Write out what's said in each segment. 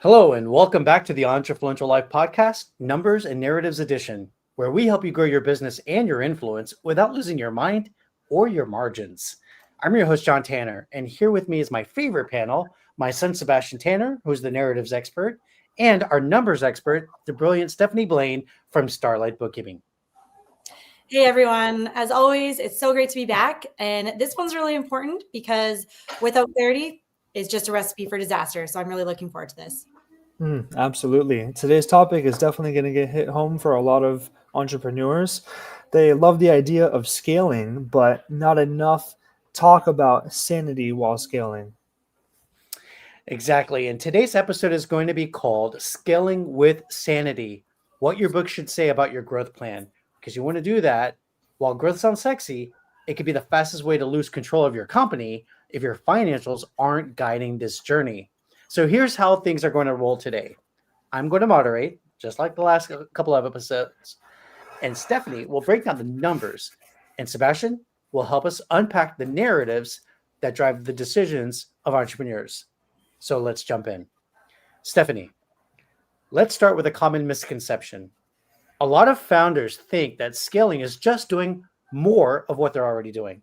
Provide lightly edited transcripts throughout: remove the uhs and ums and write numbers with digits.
Hello, and welcome back to the Entrefluential Life Podcast, Numbers and Narratives Edition, where we help you grow your business and your influence without losing your mind or your margins. I'm your host, John Tanner, and here with me is my favorite panel, my son, Sebastian Tanner, who's the narratives expert, and our numbers expert, the brilliant Stephanie Blaine from Starlight Bookkeeping. Hey everyone, as always, it's so great to be back. And this one's really important because without clarity is just a recipe for disaster. So I'm really looking forward to this. Absolutely. Today's topic is definitely going to get hit home for a lot of entrepreneurs. They love the idea of scaling, but not enough talk about sanity while scaling. Exactly. And today's episode is going to be called Scaling with Sanity, what your book should say about your growth plan. Because you want to do that. While growth sounds sexy, it could be the fastest way to lose control of your company if your financials aren't guiding this journey. So here's how things are going to roll today. I'm going to moderate, just like the last couple of episodes, and Stephanie will break down the numbers, and Sebastian will help us unpack the narratives that drive the decisions of entrepreneurs. So let's jump in. Stephanie, let's start with a common misconception. A lot of founders think that scaling is just doing more of what they're already doing.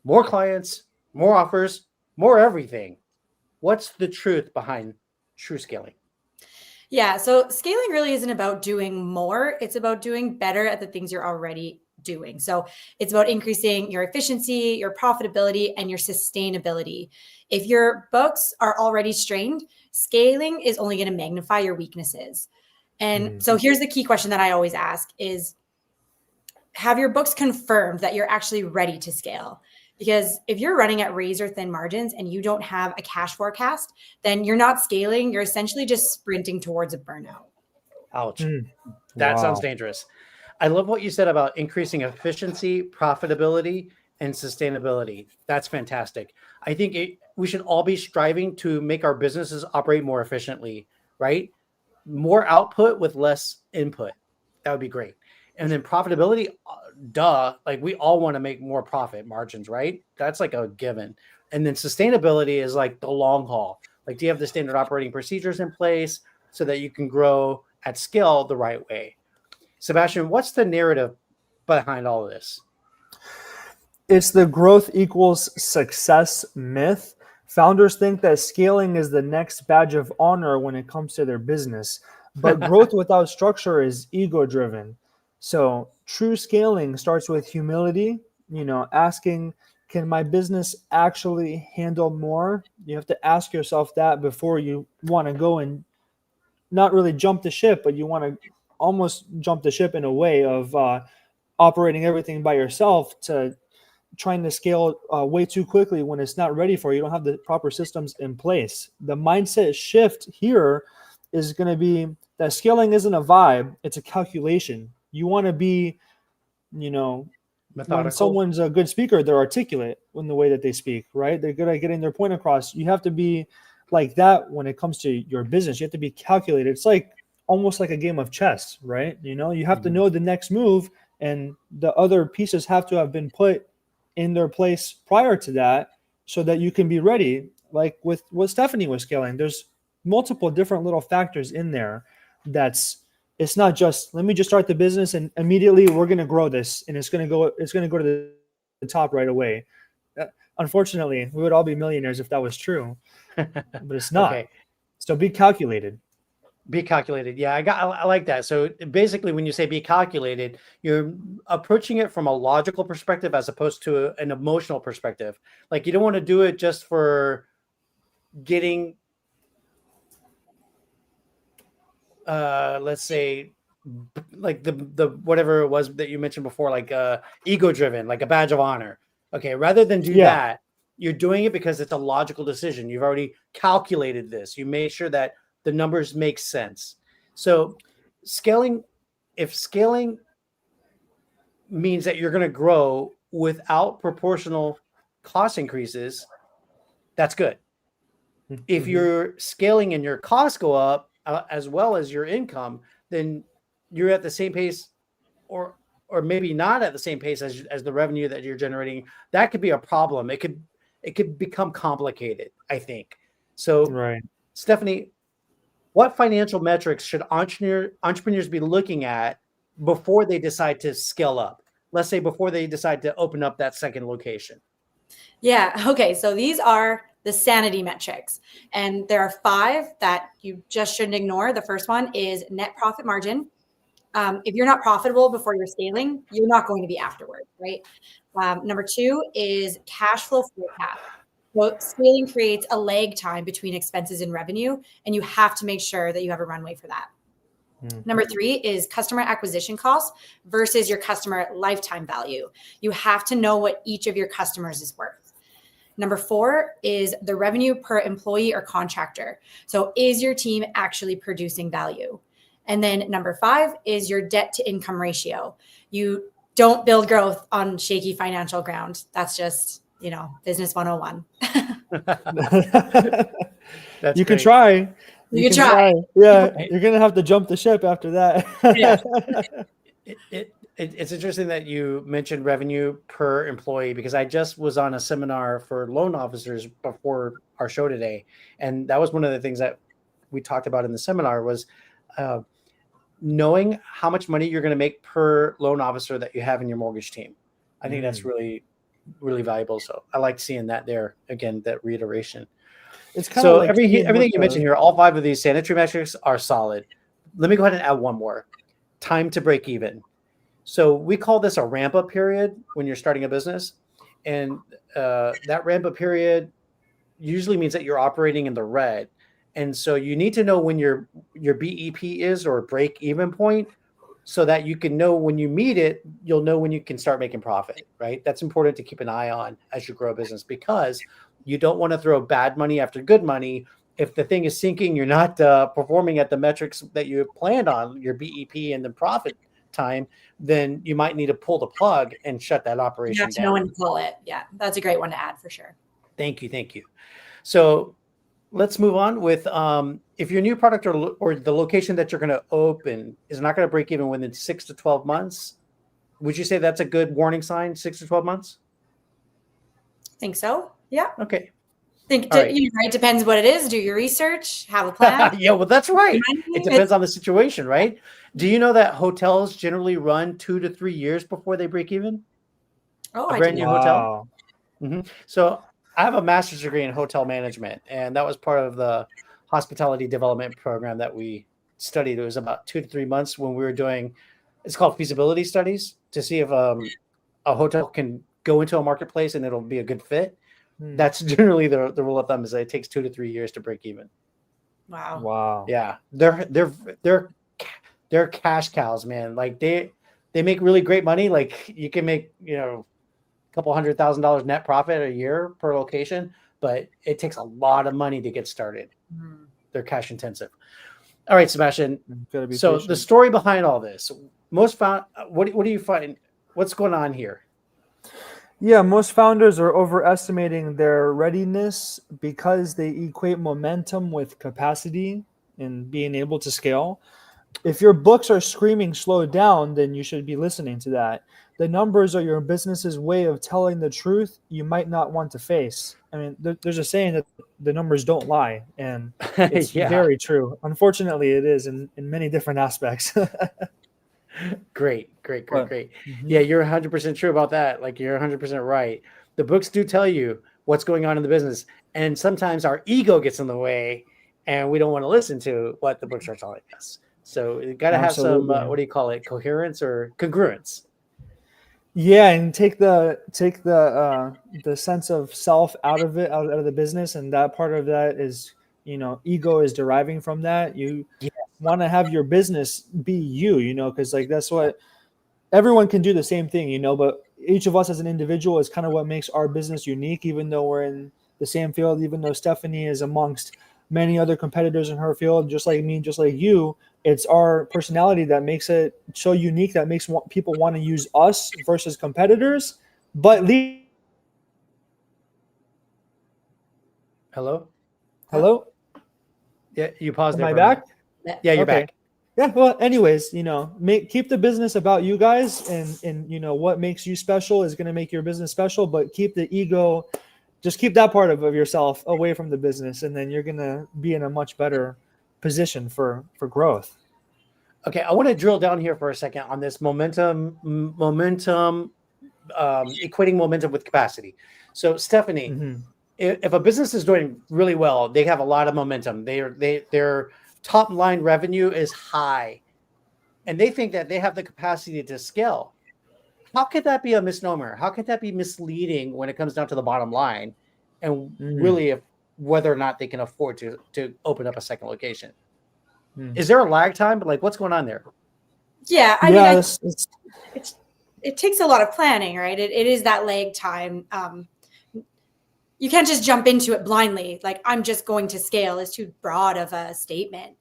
More clients, more offers, more everything. What's the truth behind true scaling? Yeah, so scaling really isn't about doing more. It's about doing better at the things you're already doing. So it's about increasing your efficiency, your profitability, and your sustainability. If your books are already strained, scaling is only going to magnify your weaknesses. And so here's the key question that I always ask is, have your books confirmed that you're actually ready to scale? Because if you're running at razor thin margins and you don't have a cash forecast, then you're not scaling. You're essentially just sprinting towards a burnout. Ouch. That sounds dangerous. I love what you said about increasing efficiency, profitability, and sustainability. That's fantastic. I think we should all be striving to make our businesses operate more efficiently, right? More output with less input. That would be great. And then profitability, like we all want to make more profit margins, right? That's like a given. And then sustainability is like the long haul. Like, do you have the standard operating procedures in place so that you can grow at scale the right way? Sebastian, what's the narrative behind all of this? It's the growth equals success myth. Founders think that scaling is the next badge of honor when it comes to their business, but growth without structure is ego-driven. So true scaling starts with humility, asking, can my business actually handle more? You have to ask yourself that before you want to go and not really jump the ship, but you want to almost jump the ship in a way of operating everything by yourself to trying to scale way too quickly when it's not ready for you. You don't have the proper systems in place. The mindset shift here is going to be that scaling isn't a vibe, it's a calculation. You want to be, methodical. When someone's a good speaker, they're articulate in the way that they speak, right? They're good at getting their point across. You have to be like that when it comes to your business. You have to be calculated. It's like almost like a game of chess, right? You have to know the next move, and the other pieces have to have been put in their place prior to that so that you can be ready. Like with what Stephanie was scaling, there's multiple different little factors in there. It's not just, let me just start the business and immediately we're going to grow this and it's going to go to the top right away. Unfortunately, we would all be millionaires if that was true, but it's not. Okay. So be calculated. Be calculated. Yeah, I like that. So basically, when you say be calculated, you're approaching it from a logical perspective as opposed to an emotional perspective. Like, you don't want to do it just for getting, let's say, like the whatever it was that you mentioned before, like ego driven, like a badge of honor. Okay, rather than do that, you're doing it because it's a logical decision. You've already calculated this. You made sure that the numbers make sense. So if scaling means that you're going to grow without proportional cost increases, that's good. If you're scaling and your costs go up as well as your income, then you're at the same pace or maybe not at the same pace as the revenue that you're generating. That could be a problem. It could become complicated, I think. So, right. Stephanie, what financial metrics should entrepreneurs be looking at before they decide to scale up? Let's say before they decide to open up that second location. Yeah. Okay. So these are the sanity metrics. And there are 5 that you just shouldn't ignore. The first one is net profit margin. If you're not profitable before you're scaling, you're not going to be afterwards, right? Number 2 is cash flow forecast. So scaling creates a lag time between expenses and revenue, and you have to make sure that you have a runway for that. Number 3 is customer acquisition costs versus your customer lifetime value. You have to know what each of your customers is worth. Number 4 is the revenue per employee or contractor. So is your team actually producing value? And then number 5 is your debt to income ratio. You don't build growth on shaky financial ground. That's just, business 101. You can try. You can try. Yeah, you're going to have to jump the ship after that. Yeah. It's interesting that you mentioned revenue per employee, because I just was on a seminar for loan officers before our show today. And that was one of the things that we talked about in the seminar was knowing how much money you're going to make per loan officer that you have in your mortgage team. I think that's really, really valuable. So I like seeing that there. Again, that reiteration. It's kind so of like everything you mentioned here, all 5 of these sanitary metrics are solid. Let me go ahead and add one more. Time to break even. So we call this a ramp up period when you're starting a business. And that ramp up period usually means that you're operating in the red. And so you need to know when your BEP is, or break even point, so that you can know when you meet it, you'll know when you can start making profit, right? That's important to keep an eye on as you grow a business, because you don't want to throw bad money after good money. If the thing is sinking, you're not performing at the metrics that you planned on, your BEP and the profit time, then you might need to pull the plug and shut that operation down. You have to know when to pull it. Yeah, that's a great one to add for sure. Thank you. So let's move on with if your new product or the location that you're going to open is not going to break even within 6 to 12 months, would you say that's a good warning sign, 6 to 12 months? Think so. Yeah. Okay. Right. Depends what it is. Do your research, have a plan. Yeah, well, that's right. It depends on the situation, right? Do you know that hotels generally run 2 to 3 years before they break even? Oh, a brand new hotel. Mm-hmm. So I have a master's degree in hotel management, and that was part of the hospitality development program that we studied. It was about 2 to 3 months when we were doing, it's called feasibility studies, to see if a hotel can go into a marketplace and it'll be a good fit. That's generally the rule of thumb, is that it takes 2 to 3 years to break even. Wow. Yeah. They're cash cows, man. Like they make really great money. Like you can make, a couple $100,000 net profit a year per location, but it takes a lot of money to get started. They're cash intensive. All right, Sebastian. So patient. The story behind all this, what do you find? What's going on here? Yeah, most founders are overestimating their readiness because they equate momentum with capacity and being able to scale. If your books are screaming slow down, then you should be listening to that. The numbers are your business's way of telling the truth you might not want to face. I mean, there's a saying that the numbers don't lie, and it's very true. Unfortunately, it is in many different aspects. Great. Mm-hmm. Yeah, you're 100% true about that. Like, you're 100% right. The books do tell you what's going on in the business, and sometimes our ego gets in the way, and we don't want to listen to what the books are telling us. So you got to have some, what do you call it, coherence or congruence? Yeah, and take the sense of self out of the business, and that part of that is, ego is deriving from that. You want to have your business be you, because like that's what everyone can do the same thing, but each of us as an individual is kind of what makes our business unique, even though we're in the same field, even though Stephanie is amongst many other competitors in her field, just like me, just like you. It's our personality that makes it so unique, that makes people want to use us versus competitors. But Hello? Yeah, you paused. Am I back? Yeah, you're back. Yeah, well, anyways, keep the business about you guys, and what makes you special is going to make your business special, but keep the ego, just keep that part of yourself away from the business, and then you're going to be in a much better position for growth. Okay, I want to drill down here for a second on this momentum, equating momentum with capacity. So, Stephanie, Mm-hmm. if a business is doing really well, they have a lot of momentum. Their top line revenue is high, and they think that they have the capacity to scale. How could that be a misnomer? How could that be misleading when it comes down to the bottom line, and really if whether or not they can afford to open up a second location? Is there a lag time? Like, what's going on there? Yeah, I Yeah, mean, it takes a lot of planning, right? It is that lag time. You can't just jump into it blindly. Like, I'm just going to scale is too broad of a statement.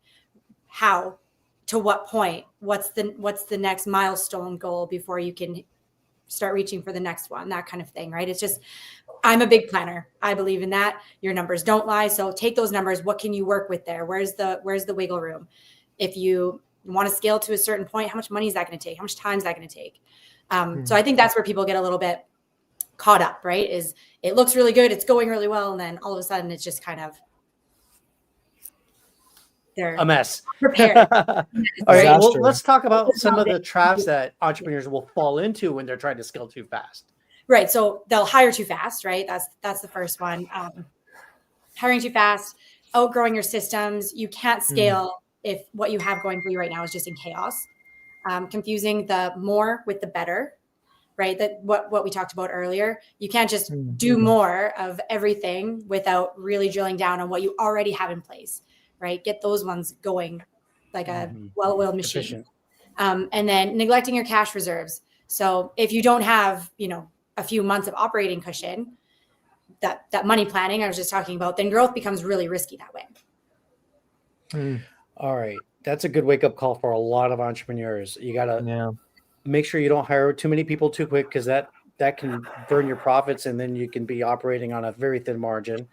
How, to what point? What's the next milestone goal before you can start reaching for the next one? That kind of thing, right? It's just, I'm a big planner. I believe in that. Your numbers don't lie. So take those numbers. What can you work with there? Where's the wiggle room? If you want to scale to a certain point, how much money is that going to take? How much time is that going to take? So I think that's where people get a little bit caught up, right? Is it looks really good, it's going really well, and then all of a sudden it's just kind of they're A mess. prepared. All right, well, Disaster. let's talk about some of the traps that entrepreneurs will fall into when they're trying to scale too fast. Right. So they'll hire too fast, right? That's the first one. Hiring too fast, outgrowing your systems. You can't scale if what you have going for you right now is just in chaos. Confusing the more with the better, right? That what we talked about earlier. You can't just do more of everything without really drilling down on what you already have in place, right? Get those ones going like a well-oiled machine. Efficient. And then neglecting your cash reserves. So if you don't have, a few months of operating cushion, that money planning I was just talking about, then growth becomes really risky that way. All right. That's a good wake-up call for a lot of entrepreneurs. You got to make sure you don't hire too many people too quick, because that can burn your profits, and then you can be operating on a very thin margin.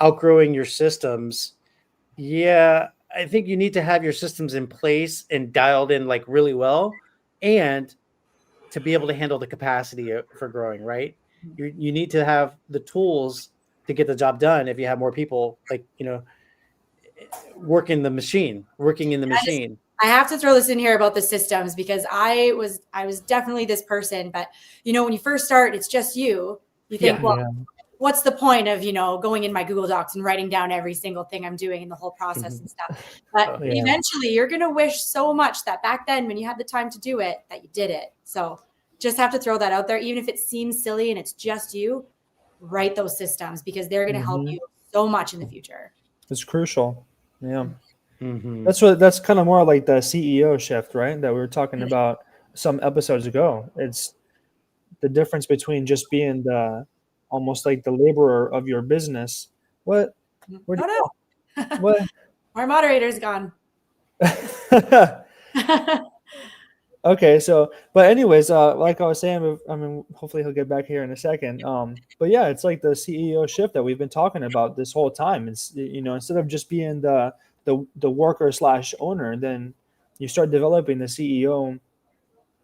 Outgrowing your systems. Yeah, I think you need to have your systems in place and dialed in like really well, and to be able to handle the capacity for growing, right? You need to have the tools to get the job done. If you have more people, like, working in the machine. I have to throw this in here about the systems, because I was definitely this person, but when you first start, it's just you think, what's the point of, going in my Google Docs and writing down every single thing I'm doing in the whole process and stuff. But eventually you're going to wish so much that back then when you had the time to do it, that you did it. So just have to throw that out there. Even if it seems silly and it's just you, write those systems, because they're going to help you so much in the future. It's crucial. Yeah. That's kind of more like the CEO shift, right? That we were talking about some episodes ago. It's the difference between just being almost like the laborer of your business. What? Where do you go? What? Our moderator's gone. Okay, but anyways, like I was saying, I mean, hopefully he'll get back here in a second. But yeah, it's like the CEO shift that we've been talking about this whole time. It's, instead of just being the worker / owner, then you start developing the CEO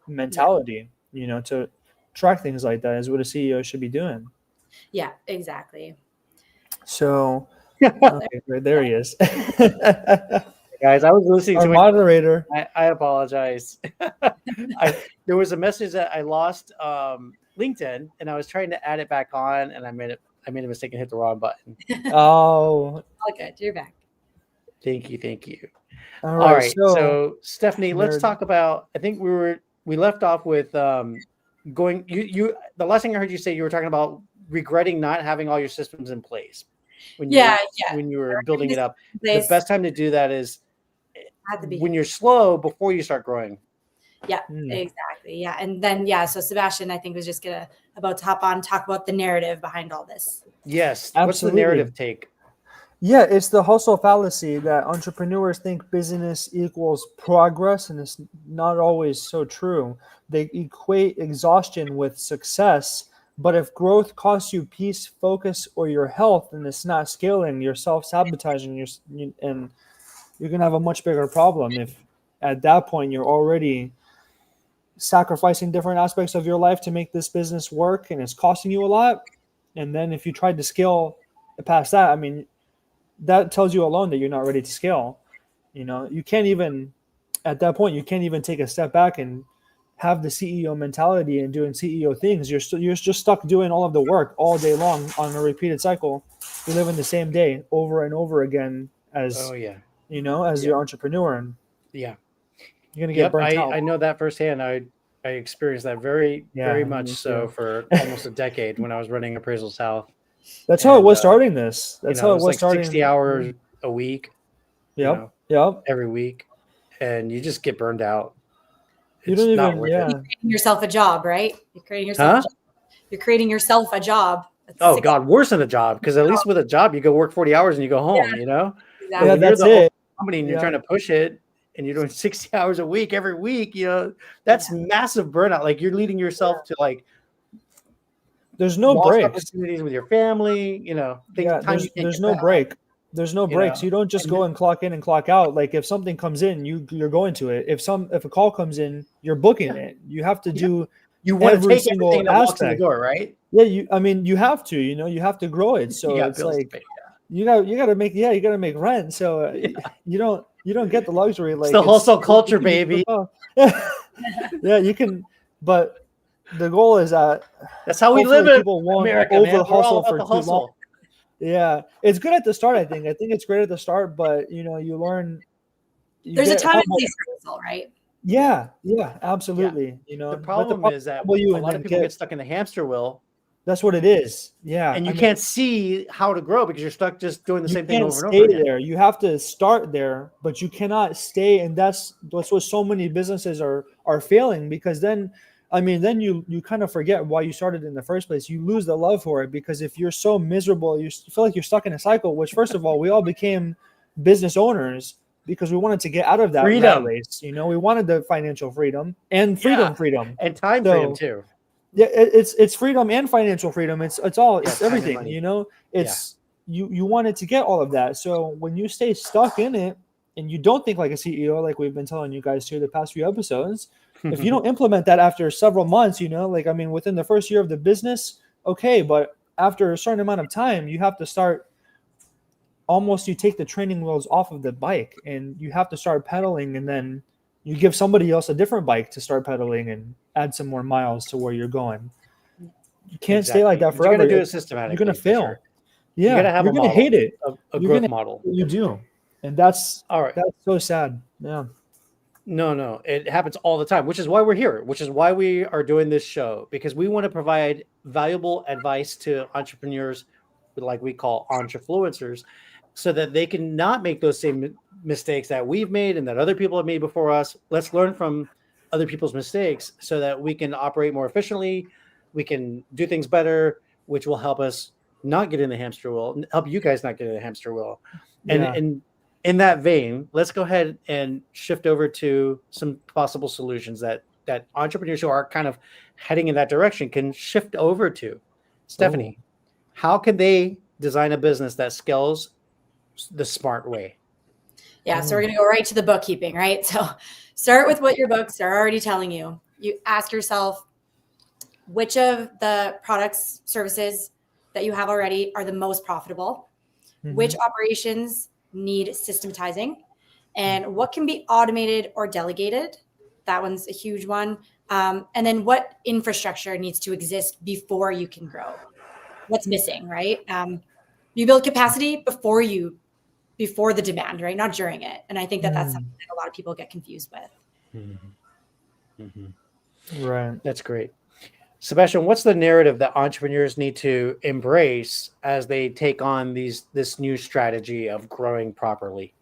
mentality, to track things like that is what a CEO should be doing. Yeah, exactly. So, okay, there he is. Guys, I was listening Our to moderator. I apologize. There was a message that I lost LinkedIn, and I was trying to add it back on, and I made a mistake and hit the wrong button. Oh, All good. You're back. Thank you. All All right. right. So Stephanie, let's talk about. I think we left off with going. You the last thing I heard you say, you were talking about regretting not having all your systems in place when you were building it up. The best time to do that is when you're slow, before you start growing. Yeah, exactly. Yeah. And then, so Sebastian, I think, was just about to hop on and talk about the narrative behind all this. Yes. Absolutely. What's the narrative take? Yeah, it's the hustle fallacy that entrepreneurs think business equals progress, and it's not always so true. They equate exhaustion with success, but if growth costs you peace, focus, or your health, and it's not scaling, you're self-sabotaging, and you're going to have a much bigger problem if at that point you're already sacrificing different aspects of your life to make this business work, and it's costing you a lot. And then if you tried to scale past that, I mean, that tells you alone that you're not ready to scale. You can't even, at that point, you can't even take a step back and have the CEO mentality and doing CEO things. You're just stuck doing all of the work all day long on a repeated cycle. You live in the same day over and over again as your entrepreneur, and yeah, you're gonna get burnt out. I know that firsthand. I experienced that very much so for almost a decade when I was running Appraisal South. That's how it was starting this. That's how it was like starting. 60 hours a week. Yep. Every week, and you just get burned out. You don't even. You're creating yourself a job, right? You're creating yourself. You're creating yourself a job. Oh God, worse than a job, because at least with a job you go work 40 hours and you go home. Exactly. Yeah, that's it. Company and you're trying to push it, and you're doing 60 hours a week every week. That's massive burnout. Like you're leading yourself to like. There's no breaks. Opportunities with your family. There's no break. There's no breaks. You don't just go and clock in and clock out. Like if something comes in, you're going to it. If a call comes in, you're booking it. You have to do. You want every to take single everything that walks in the door, right? Yeah, you have to. You have to grow it. So it's like you got to make rent. So you don't get the luxury. Like it's the hustle culture, baby. Yeah, you can, but the goal is that that's how we live in people won't America. Over hustle for too long. Yeah, it's good at the start. I think it's great at the start, but you learn. There's a time and place for hustle, right? Yeah, absolutely. The problem is that a lot of people get stuck in the hamster wheel. That's what it is. Yeah, and you can't see how to grow because you're stuck just doing the same thing over and over again. There, you have to start there, but you cannot stay, and that's what so many businesses are failing, because then you kind of forget why you started in the first place. You lose the love for it, because if you're so miserable, you feel like you're stuck in a cycle, which first of all, we all became business owners because we wanted to get out of that rat race. We wanted the financial freedom and freedom and time freedom too. Yeah, it's freedom and financial freedom. It's everything, it's you wanted to get all of that. So when you stay stuck in it and you don't think like a CEO, like we've been telling you guys through the past few episodes, if you don't implement that after several months, within the first year of the business, okay, but after a certain amount of time, you have to start you take the training wheels off of the bike and you have to start pedaling, and then you give somebody else a different bike to start pedaling and add some more miles to where you're going. You can't stay like that forever. You're going to do it systematically. You're going to fail. Sure. Yeah, you're going to hate it. A growth model. You do. And that's all right. That's so sad. Yeah. No, it happens all the time, which is why we're here, which is why we are doing this show, because we want to provide valuable advice to entrepreneurs, like we call entrefluencers, so that they can not make those same mistakes that we've made and that other people have made before us. Let's learn from other people's mistakes so that we can operate more efficiently. We can do things better, which will help us not get in the hamster wheel, help you guys not get in the hamster wheel. And in that vein, let's go ahead and shift over to some possible solutions that entrepreneurs who are kind of heading in that direction can shift over to. Stephanie, how can they design a business that scales the smart way? Yeah, so we're going to go right to the bookkeeping, right? So start with what your books are already telling you. You ask yourself, which of the products, services that you have already are the most profitable? Mm-hmm. Which operations need systematizing? And what can be automated or delegated? That one's a huge one. And then what infrastructure needs to exist before you can grow? What's missing, right? You build capacity before the demand, right? Not during it. And I think that's something that a lot of people get confused with. Mm-hmm. Mm-hmm. Right. That's great. Sebastian, what's the narrative that entrepreneurs need to embrace as they take on this new strategy of growing properly?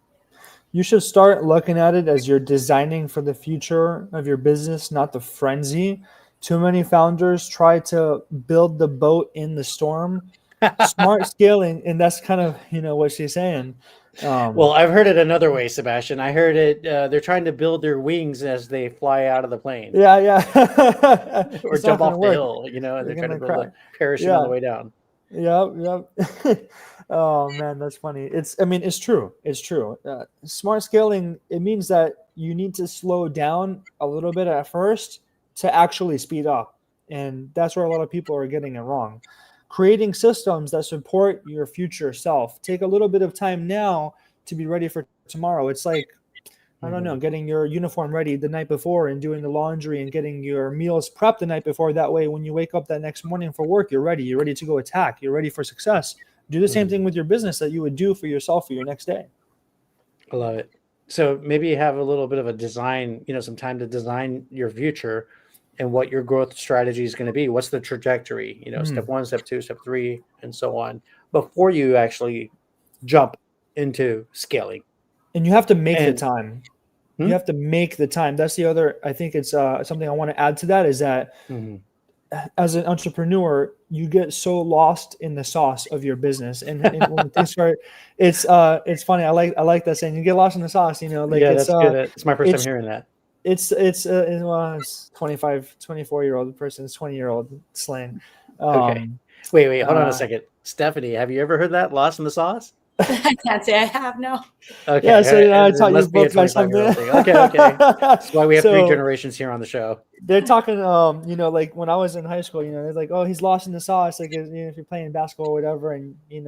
You should start looking at it as you're designing for the future of your business, not the frenzy. Too many founders try to build the boat in the storm. Smart scaling, and that's kind of what she's saying. Well, I've heard it another way, Sebastian. I heard it. They're trying to build their wings as they fly out of the plane. Yeah. Or jump off the hill, and they're trying to build a parachute on the way down. Yeah. Oh man, that's funny. It's true. It's true. Smart scaling, it means that you need to slow down a little bit at first to actually speed up, and that's where a lot of people are getting it wrong. Creating systems that support your future self. Take a little bit of time now to be ready for tomorrow. It's like I don't know, getting your uniform ready the night before and doing the laundry and getting your meals prepped the night before. That way, when you wake up that next morning for work, you're ready. You're ready to go attack. You're ready for success. Do the same thing with your business that you would do for yourself for your next day. I love it. So maybe you have a little bit of a design, some time to design your future and what your growth strategy is going to be. What's the trajectory, step 1, step 2, step 3, and so on, before you actually jump into scaling. And you have to make the time. You have to make the time. That's the other, I think it's something I want to add to that is that as an entrepreneur, you get so lost in the sauce of your business. And when things start, it's funny. I like that saying, you get lost in the sauce, That's good. It's my first time hearing that. It's 24-year-old person's 20-year-old slang. Okay. Wait, hold on a second. Stephanie, have you ever heard that? Lost in the sauce? I can't say I have, no. Okay. Yeah, so I taught you both by something. Okay. That's why we have 3 generations here on the show. They're talking, like when I was in high school, they're like, oh, he's lost in the sauce. Like, if you're playing basketball or whatever, and you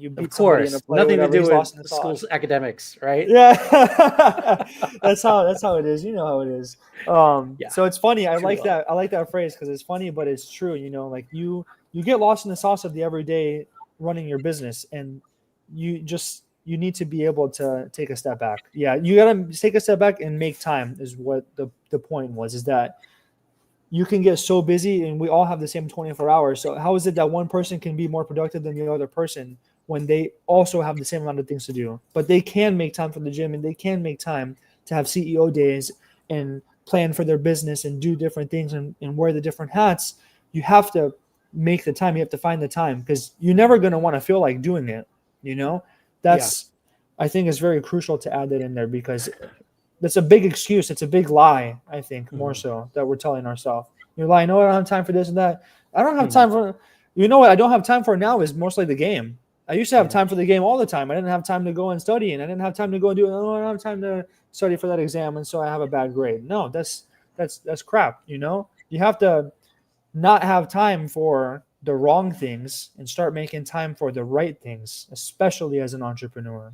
beat somebody in a play, nothing to do with school's academics, right? Yeah, that's how it is. You know how it is. So it's funny. I like that phrase because it's funny, but it's true. Like you get lost in the sauce of the everyday running your business, and you need to be able to take a step back. Yeah, you got to take a step back and make time is what the point was, is that you can get so busy and we all have the same 24 hours. So how is it that one person can be more productive than the other person when they also have the same amount of things to do? But they can make time for the gym and they can make time to have CEO days and plan for their business and do different things and wear the different hats. You have to make the time. You have to find the time because you're never going to want to feel like doing it. I think it's very crucial to add that in there because that's a big excuse. It's a big lie, I think, more so that we're telling ourselves. You're lying, no, I don't have time for this and that. I don't have time for, what I don't have time for now is mostly the game. I used to have time for the game all the time. I didn't have time to go and study, and I didn't have time to go and do it. Oh, I don't have time to study for that exam, and so I have a bad grade. No, that's crap. You have to not have time for the wrong things and start making time for the right things, especially as an entrepreneur.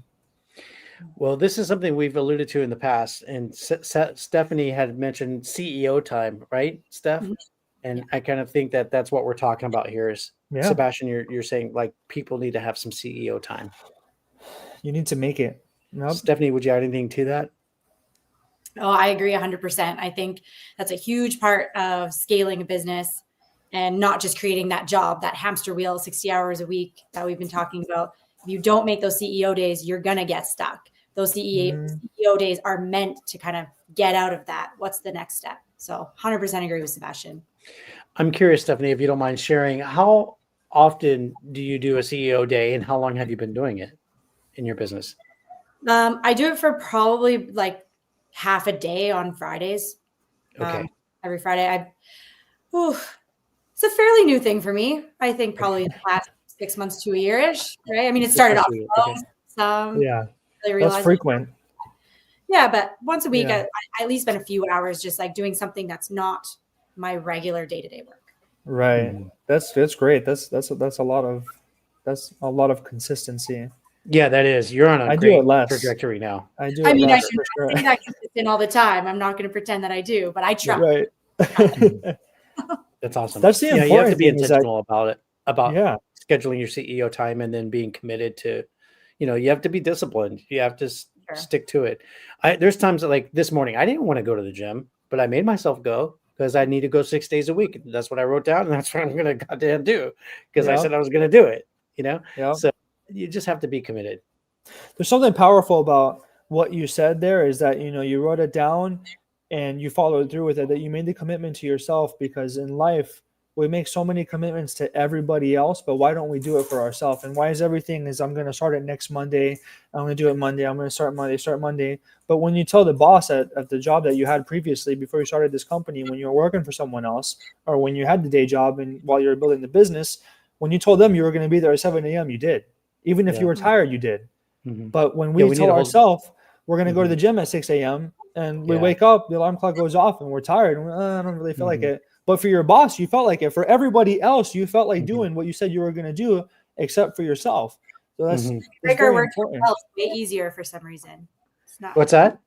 Well, this is something we've alluded to in the past, and Stephanie had mentioned CEO time, right, Steph? And I kind of think that that's what we're talking about here is, Sebastian, you're saying like people need to have some CEO time. You need to make it. Nope. Stephanie, would you add anything to that? Oh, I agree 100%. I think that's a huge part of scaling a business and not just creating that job, that hamster wheel, 60 hours a week that we've been talking about. If you don't make those CEO days, you're going to get stuck. Those CEO days are meant to kind of get out of that. What's the next step? So 100% agree with Sebastian. I'm curious, Stephanie, if you don't mind sharing, how often do you do a CEO day and how long have you been doing it in your business? I do it for probably like half a day on Fridays. Okay. Every Friday. It's a fairly new thing for me. I think probably in the last 6 months to a year-ish, right? I mean, it started off some. Yeah, that's frequent. Yeah, but once a week, I at least spend a few hours just like doing something that's not my regular day-to-day work. Right. That's great. That's a lot of consistency. Yeah, that is. You're on a great trajectory now. I should not say that consistent all the time. I'm not going to pretend that I do, but I try. Right. That's awesome. That's the important you have to be thing intentional about it, scheduling your CEO time and then being committed to, you have to be disciplined. You have to stick to it. There's times that, like this morning, I didn't want to go to the gym, but I made myself go because I need to go 6 days a week. That's what I wrote down, and that's what I'm going to goddamn do because I said I was going to do it, So you just have to be committed. There's something powerful about what you said there is that, you wrote it down and you followed through with it, that you made the commitment to yourself, because in life we make so many commitments to everybody else, but why don't we do it for ourselves? And why is everything is I'm going to start it next Monday. I'm going to do it Monday. I'm going to start Monday. But when you tell the boss at the job that you had previously before you started this company, when you were working for someone else, or when you had the day job and while you were building the business, when you told them you were going to be there at 7 a.m., you did. Even if you were tired, you did. But when we tell ourselves we're going to go to the gym at 6 a.m. and we wake up, the alarm clock goes off and we're tired. And I don't really feel like it. But for your boss, you felt like it. For everybody else, you felt like doing what you said you were going to do, except for yourself. So that's make our work way easier for some reason. It's not. What's that?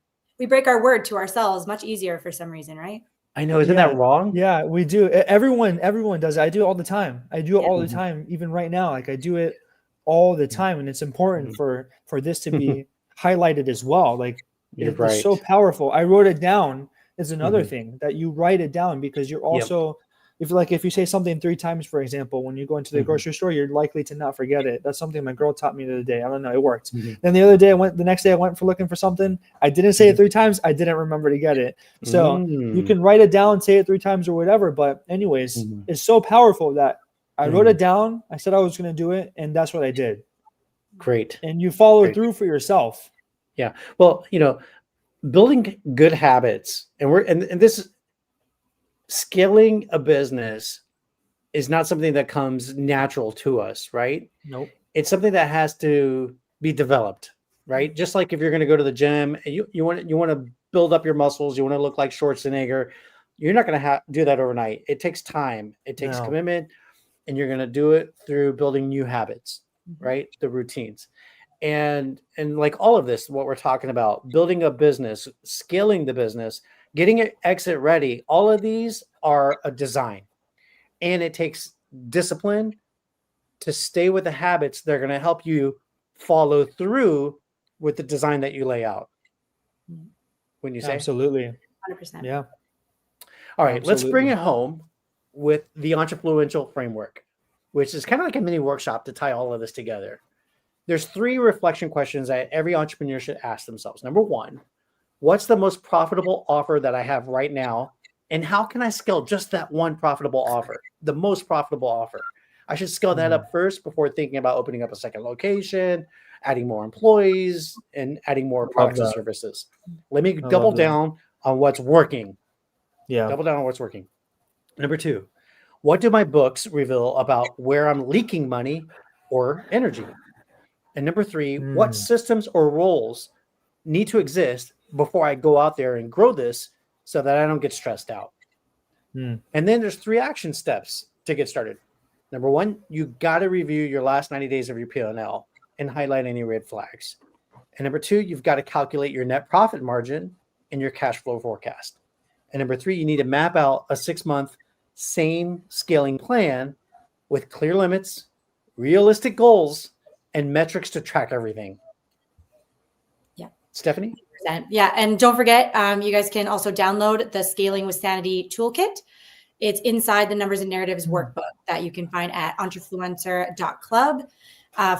we break our word to ourselves much easier for some reason, right? I know, isn't that wrong? Yeah, we do. Everyone does it. I do it all the time. I do it all the Mhm. time, even right now. Like I do it all the time, and it's important for this to be highlighted as well. Like You're it's so right. powerful. I wrote it down is another Mhm. thing that you write it down, because you're also if you say something 3 times, for example, when you go into the Mhm. grocery store, you're likely to not forget it. That's something my girl taught me the other day. I don't know, it worked. Mhm. Then the next day I went for looking for something. I didn't say it 3 times. I didn't remember to get it. So you Mm. can write it down, say it 3 times or whatever. But anyways, Mhm. it's so powerful that I wrote Mhm. it down. I said I was going to do it, and that's what I did. Great. And you follow Great. through for yourself. Yeah. Well, building good habits, and this scaling a business is not something that comes natural to us, right? Nope. It's something that has to be developed, right? Just like if you're going to go to the gym and you want to build up your muscles, you want to look like Schwarzenegger, you're not going to do that overnight. It takes time, it takes No. commitment, and you're going to do it through building new habits, right? The routines. And like all of this, what we're talking about, building a business, scaling the business, getting it exit ready, all of these are a design. And it takes discipline to stay with the habits that are going to help you follow through with the design that you lay out. When you say, Absolutely. 100%. Yeah. all right, let's bring Absolutely. it home with the Entrefluential framework, which is kind of like a mini workshop to tie all of this together. There's 3 reflection questions that every entrepreneur should ask themselves. Number 1, what's the most profitable offer that I have right now? And how can I scale just that one profitable offer, the most profitable offer? I should scale that up first before thinking about opening up a second location, adding more employees, and adding more Love products and that. services. Let me I double love that. down on what's working. Yeah. Double down on what's working. Number 2, what do my books reveal about where I'm leaking money or energy? And number 3, what systems or roles need to exist before I go out there and grow this so that I don't get stressed out? And then there's 3 action steps to get started. Number 1, you got to review your last 90 days of your P&L and highlight any red flags. And number 2, you've got to calculate your net profit margin and your cash flow forecast. And number 3, you need to map out a 6-month same scaling plan with clear limits, realistic goals, and metrics to track everything. Yeah. Stephanie? Yeah. And don't forget, you guys can also download the Scaling with Sanity toolkit. It's inside the Numbers and Narratives workbook that you can find at entrefluencer.club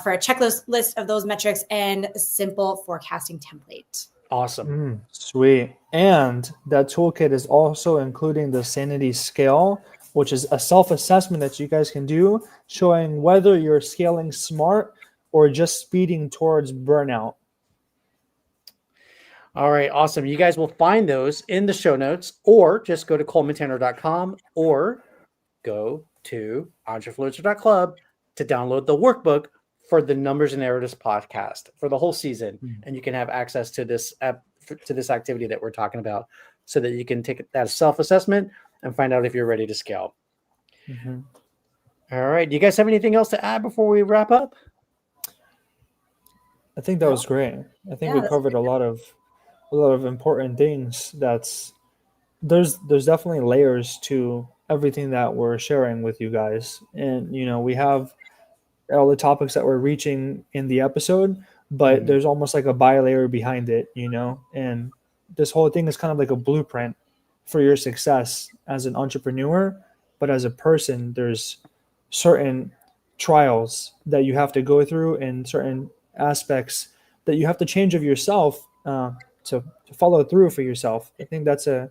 for a checklist list of those metrics and a simple forecasting template. Awesome. Sweet. And that toolkit is also including the Sanity scale, which is a self-assessment that you guys can do, showing whether you're scaling smart or just speeding towards burnout. All right, awesome. You guys will find those in the show notes, or just go to colemantanner.com or go to entrefluencer.club to download the workbook for the Numbers and Narratives podcast for the whole season. And you can have access to this activity that we're talking about so that you can take that self-assessment and find out if you're ready to scale. All right. Do you guys have anything else to add before we wrap up? I think that was great. I think we covered a lot of important things. There's definitely layers to everything that we're sharing with you guys. And we have all the topics that we're reaching in the episode, but there's almost like a bi-layer behind it, and this whole thing is kind of like a blueprint for your success as an entrepreneur. But as a person, there's certain trials that you have to go through and certain aspects that you have to change of yourself to follow through for yourself. I think that's a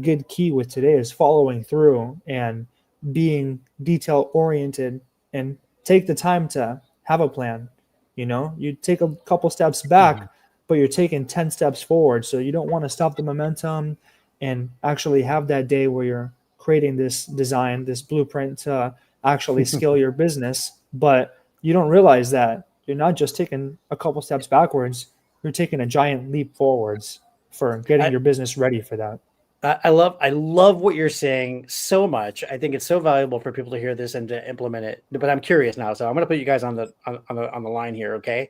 good key with today is following through and being detail oriented and take the time to have a plan. You take a couple steps back, but you're taking 10 steps forward. So you don't want to stop the momentum and actually have that day where you're creating this design, this blueprint to actually scale your business. But you don't realize that you're not just taking a couple steps backwards, you're taking a giant leap forwards for getting your business ready for that. I love what you're saying so much. I think it's so valuable for people to hear this and to implement it. But I'm curious now, so I'm going to put you guys on the line here, okay?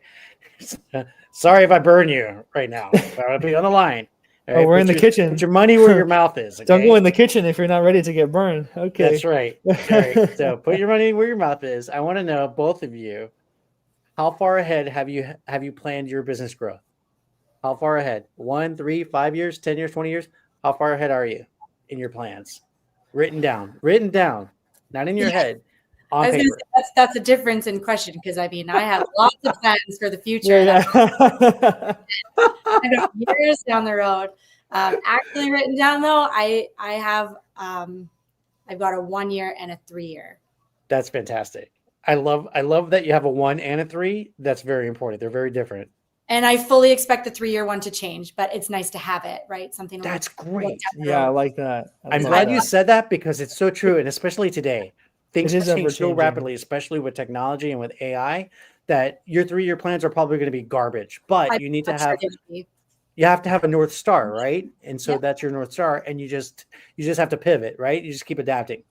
Sorry if I burn you right now. But I'm going to put you on the line. All Oh, right? we're in the kitchen. Put your money where your mouth is. Don't Okay? go in the kitchen if you're not ready to get burned. Okay. That's right. All right. So put your money where your mouth is. I want to know, both of you, how far ahead have you planned your business growth? How far ahead? 1, 3, 5 years, 10 years, 20 years? How far ahead are you in your plans? Written down, not in your head, on I was going paper. to say that's a difference in question, because I mean, I have lots of plans for the future. Yeah. I know years down the road. Actually written down though, I have I've got a 1 year and a 3 year. That's fantastic. I love that you have a 1 and a 3. That's very important. They're very different. And I fully expect the 3 year one to change, but it's nice to have it, right? Something That's look great. down the Yeah, I road. like that. I'm glad you said that, because it's so true. And especially today, things It is change so ever-changing. rapidly, especially with technology and with AI, that your 3-year plans are probably going to be garbage. But you need to I'm sure have they would be. you have to have a North Star, right? And so Yep. that's your North Star, and you just have to pivot, right? You just keep adapting.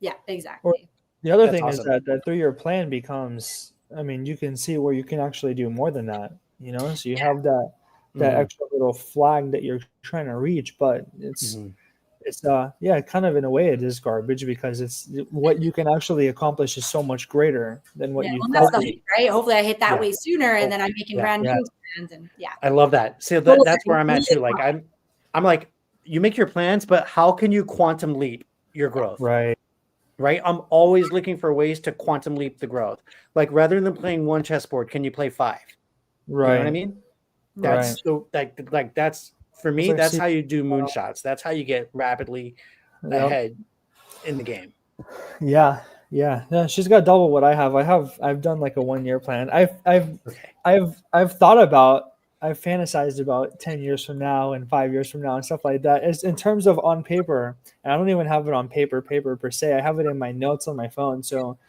Yeah, exactly. The other That's thing is awesome. that 3-year plan becomes, I mean, you can see where you can actually do more than that, you know? So you have that Mhm. extra little flag that you're trying to reach, but it's Mhm. kind of in a way it is garbage, because it's what you can actually accomplish is so much greater than what Yeah, you well, that's the thought. hope, right? Hopefully I hit that Yeah. way sooner, and then I'm making Yeah. brand Yeah. new plans, and yeah. I love that. So Goals that's are where I'm at too. really Like fun. I'm like, you make your plans, but how can you quantum leap your growth? Right. Right? I'm always looking for ways to quantum leap the growth. Like, rather than playing one chessboard, can you play 5? Right. You know what I mean? That's Right. so like that's for me. like That's see- how you do moonshots. That's how you get rapidly Yep. ahead in the game. Yeah. She's got double what I have. I've done like a 1-year plan. Okay. I've thought about, I've fantasized about 10 years from now and 5 years from now and stuff like that. It's in terms of on paper, and I don't even have it on paper per se. I have it in my notes on my phone. So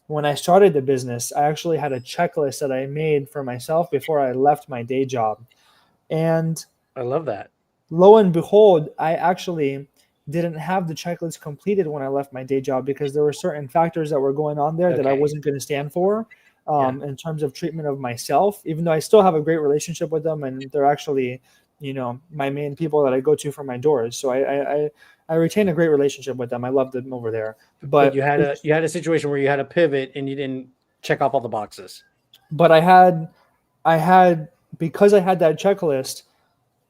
when I started the business, I actually had a checklist that I made for myself before I left my day job. And I love that. lo and behold, I actually didn't have the checklist completed when I left my day job, because there were certain factors that were going on there that I Okay. wasn't going to stand for in terms of treatment of myself, even though I still have a great relationship with them, and they're actually, my main people that I go to for my doors. So I retain a great relationship with them. I love them over there. But you had a situation where you had to pivot and you didn't check off all the boxes. But I had because I had that checklist,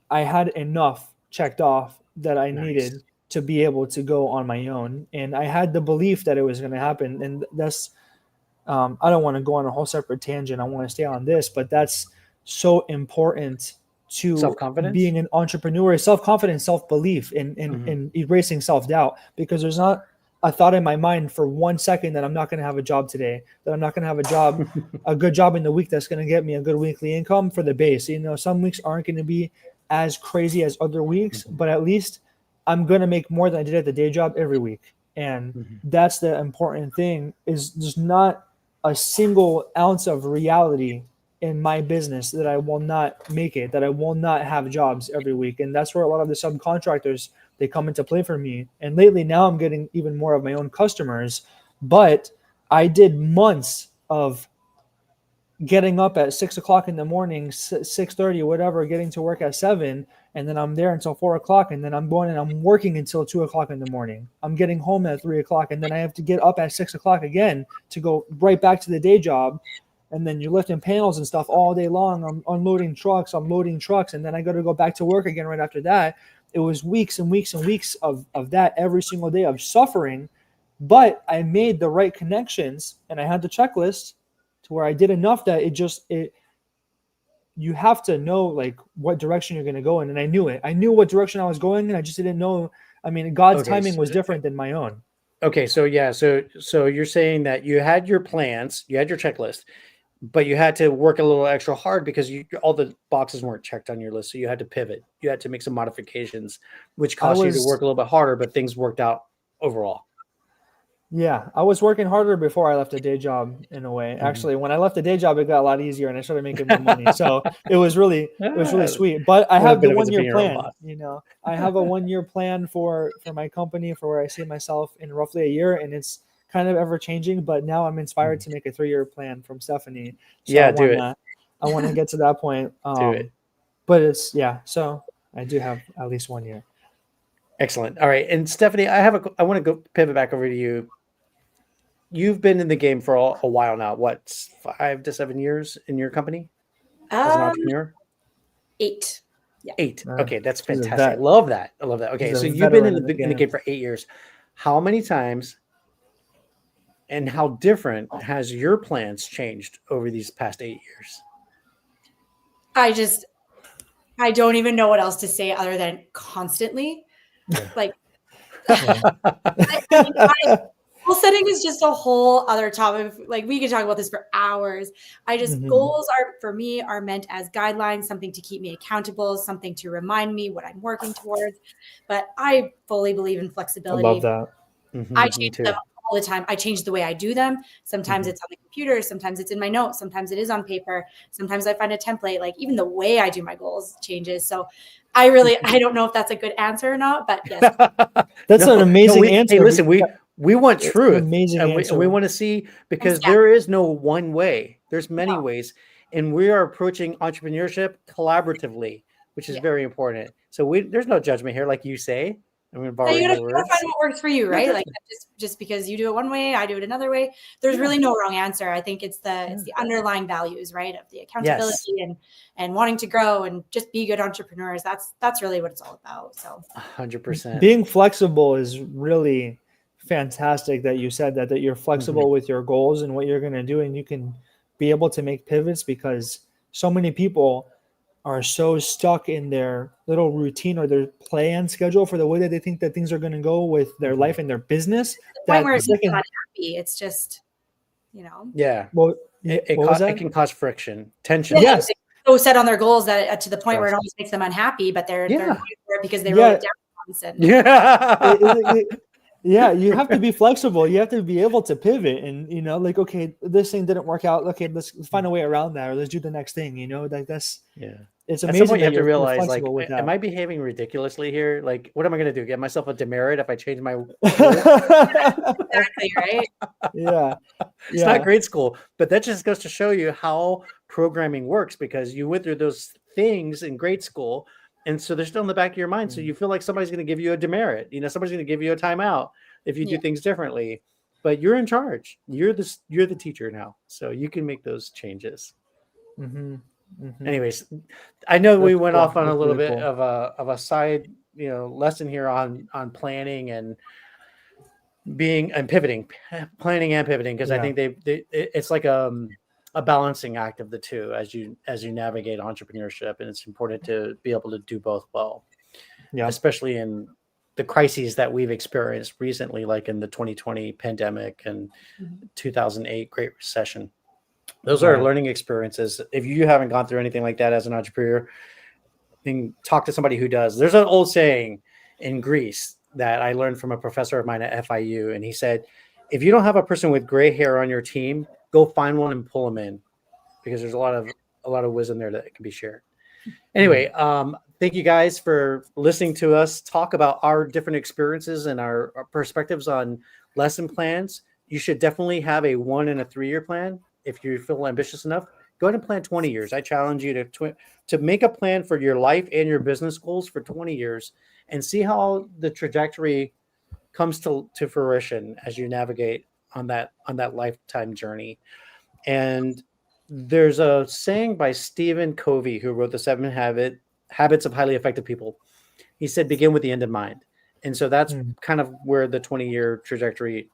I had enough checked off that I needed to be able to go on my own. And I had the belief that it was going to happen. And that's, I don't want to go on a whole separate tangent. I want to stay on this, but that's so important to Self-confidence? being an entrepreneur, self-confidence, self-belief, and erasing self-doubt, because there's not a thought in my mind for 1 second that I'm not going to have a job today, that I'm not going to have a job, a good job in the week that's going to get me a good weekly income for the base. Some weeks aren't going to be as crazy as other weeks, but at least I'm going to make more than I did at the day job every week. And that's the important thing, is there's not a single ounce of reality in my business that I will not make it, that I will not have jobs every week. And that's where a lot of the subcontractors, they come into play for me. And lately now I'm getting even more of my own customers, but I did months of getting up at 6 o'clock in the morning, 6:30, whatever, getting to work at 7. And then I'm there until 4 o'clock. And then I'm going and I'm working until 2 o'clock in the morning. I'm getting home at 3 o'clock. And then I have to get up at 6 o'clock again to go right back to the day job. And then you're lifting panels and stuff all day long. I'm unloading trucks. I'm loading trucks. And then I got to go back to work again right after that. It was weeks and weeks and weeks of that every single day of suffering. But I made the right connections, and I had the checklist to where I did enough that you have to know like what direction you're going to go in. And I knew it. I knew what direction I was going in. I just didn't know. I mean, God's timing was different than my own. Okay. So yeah. So you're saying that you had your plans, you had your checklist, but you had to work a little extra hard because all the boxes weren't checked on your list. So you had to pivot. You had to make some modifications, which caused you to work a little bit harder, but things worked out overall. Yeah, I was working harder before I left the day job in a way. Actually, when I left the day job, it got a lot easier and I started making more money. So it was really sweet. But I have the 1 year plan, I have a 1 year plan for my company, for where I see myself in roughly a year, and it's kind of ever changing, but now I'm inspired to make a 3-year plan from Stephanie. So do it. I want to get to that point. Do it. But it's, so I do have at least 1 year. Excellent. All right. And Stephanie, I want to go pivot back over to you. You've been in the game for a while now. What, 5 to 7 years in your company as an entrepreneur? 8. Yeah. 8. Okay, that's She's a fantastic. vet. I love that. Okay, She's a so you've been veteran in the game for 8 years. How many times and how different has your plans changed over these past 8 years? I don't even know what else to say other than constantly. Like, goal setting is just a whole other topic. Like, we could talk about this for hours. Goals are meant as guidelines, something to keep me accountable, something to remind me what I'm working towards. But I fully believe in I flexibility. love that. I change them all the time. I change the way I do them. Sometimes it's on the computer. Sometimes it's in my notes. Sometimes it is on paper. Sometimes I find a template. Like, even the way I do my goals changes. So I don't know if that's a good answer or not, but yes. That's an amazing answer. Hey, listen, we want truth. Amazing and answer. we want to see, because there is no one way. There's many ways. And we are approaching entrepreneurship collaboratively, which is very important. So there's no judgment here, like you say. I'm going to borrow your words. Find what works for you, right? Like, just because you do it one way, I do it another way. There's really no wrong answer. I think it's the underlying values, right, of the accountability and wanting to grow and just be good entrepreneurs. That's really what it's all about. So 100%. Being flexible is really fantastic that you said that you're flexible with your goals and what you're going to do, and you can be able to make pivots, because so many people are so stuck in their little routine or their plan schedule for the way that they think that things are going to go with their life and their business. The point where it's not happy. It's just, Yeah. Well, it can cause friction, tension. Yes. So set on their goals that to the point where it almost makes them unhappy, but they're doing it because they wrote it down once. Yeah, you have to be flexible. You have to be able to pivot and, like, okay, this thing didn't work out. Okay, let's find a way around that, or let's do the next thing, like that's, it's amazing. At some point you have to realize, like, am I behaving ridiculously here? Like, what am I going to do? Get myself a demerit if I change my Exactly, right? Yeah. It's not grade school, but that just goes to show you how programming works, because you went through those things in grade school. And so they're still in the back of your mind. So you feel like somebody's going to give you a demerit. Somebody's going to give you a timeout if you do things differently. But you're in charge. You're the teacher now. So you can make those changes. Anyways, I know we went off on a little bit of a side, lesson here on planning and pivoting, planning and pivoting, because I think it's like a balancing act of the two as you navigate entrepreneurship, and it's important to be able to do both well. Especially in the crises that we've experienced recently, like in the 2020 pandemic and 2008 Great Recession. Those are learning experiences. If you haven't gone through anything like that as an entrepreneur, then talk to somebody who does. There's an old saying in Greece that I learned from a professor of mine at FIU, and he said, if you don't have a person with gray hair on your team, go find one and pull them in, because there's a lot of wisdom there that can be shared. Anyway, thank you guys for listening to us talk about our different experiences and our perspectives on lesson plans. You should definitely have a 1 and a 3 year plan. If you feel ambitious enough, go ahead and plan 20 years. I challenge you to make a plan for your life and your business goals for 20 years and see how the trajectory comes to fruition as you navigate on that lifetime journey. And there's a saying by Stephen Covey, who wrote the 7 Habits of Highly Effective People. He said, begin with the end in mind. And so that's kind of where the 20-year trajectory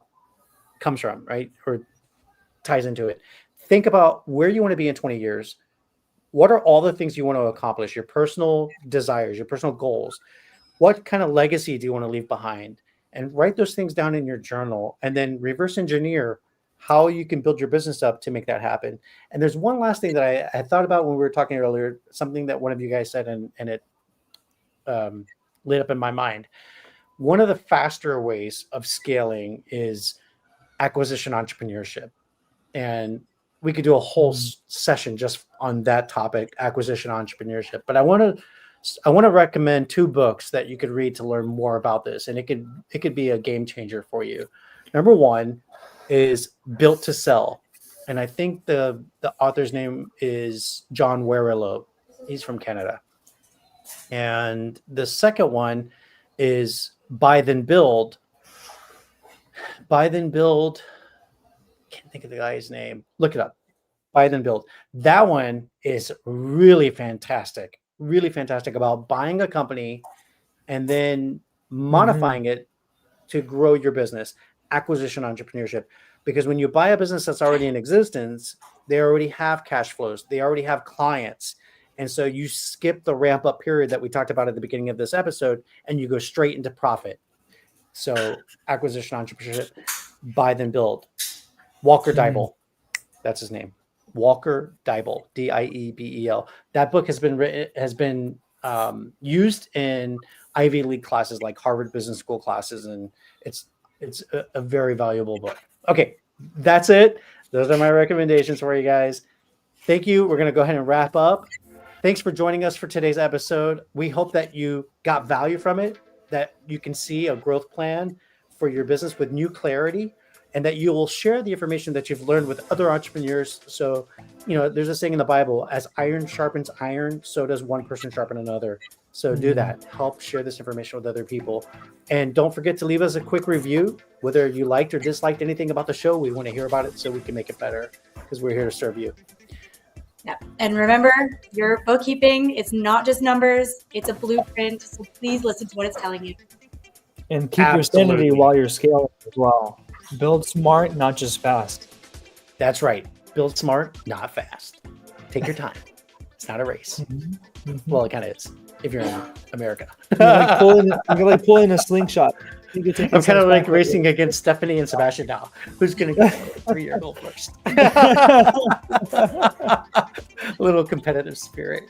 comes from, right? Or ties into it. Think about where you want to be in 20 years. What are all the things you want to accomplish? Your personal desires, your personal goals. What kind of legacy do you want to leave behind? And write those things down in your journal, and then reverse engineer how you can build your business up to make that happen. And there's one last thing that I thought about when we were talking earlier, something that one of you guys said, and it lit up in my mind. One of the faster ways of scaling is acquisition entrepreneurship. And we could do a whole session just on that topic, acquisition entrepreneurship. But I want to recommend 2 books that you could read to learn more about this, and it could be a game changer for you. Number 1 is Built to Sell, and I think the author's name is John Warrillow. He's from Canada. And the second one is buy then build. Buy then build. Can't think of the guy's name. Look it up. Buy then build. That one is really fantastic about buying a company and then modifying it to grow your business. Acquisition entrepreneurship. Because when you buy a business that's already in existence, they already have cash flows. They already have clients. And so you skip the ramp up period that we talked about at the beginning of this episode, and you go straight into profit. So acquisition entrepreneurship, buy then build. Walker Diebel, that's his name. Walker Diebel, Diebel. That book has been used in Ivy League classes like Harvard Business School classes, and it's a very valuable book. Okay, that's it. Those are my recommendations for you guys. Thank you. We're going to go ahead and wrap up. Thanks for joining us for today's episode. We hope that you got value from it, that you can see a growth plan for your business with new clarity, and that you will share the information that you've learned with other entrepreneurs. So, there's a saying in the Bible, as iron sharpens iron, so does one person sharpen another. So do that. Help share this information with other people. And don't forget to leave us a quick review, whether you liked or disliked anything about the show. We want to hear about it so we can make it better, because we're here to serve you. Yeah. And remember, your bookkeeping, it's not just numbers, it's a blueprint. So please listen to what it's telling you. And keep your sanity while you're scaling as well. Build smart, not just fast. That's right. Build smart, not fast. Take your time. It's not a race. Well, it kind of is if you're in America. You're like pulling a slingshot. I'm kind of like racing against Stephanie and Sebastian now. Who's going to go 3-year goal first? A little competitive spirit.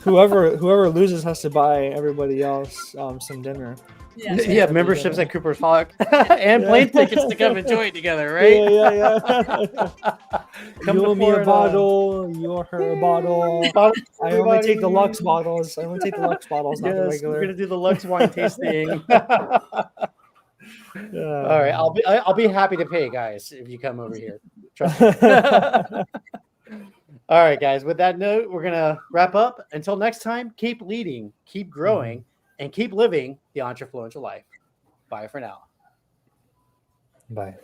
Whoever loses has to buy everybody else some dinner. Yeah, memberships at Cooper's Hawk and plane tickets to come enjoy it together, right? Yeah. You owe me a bottle. You owe her a bottle. I only take the Lux bottles. Not the regular. We're gonna do the Lux wine tasting. All right, I'll be happy to pay, guys, if you come over here. Trust me. All right, guys. With that note, we're gonna wrap up. Until next time, keep leading, keep growing, and keep living the Entrefluential life. Bye for now. Bye.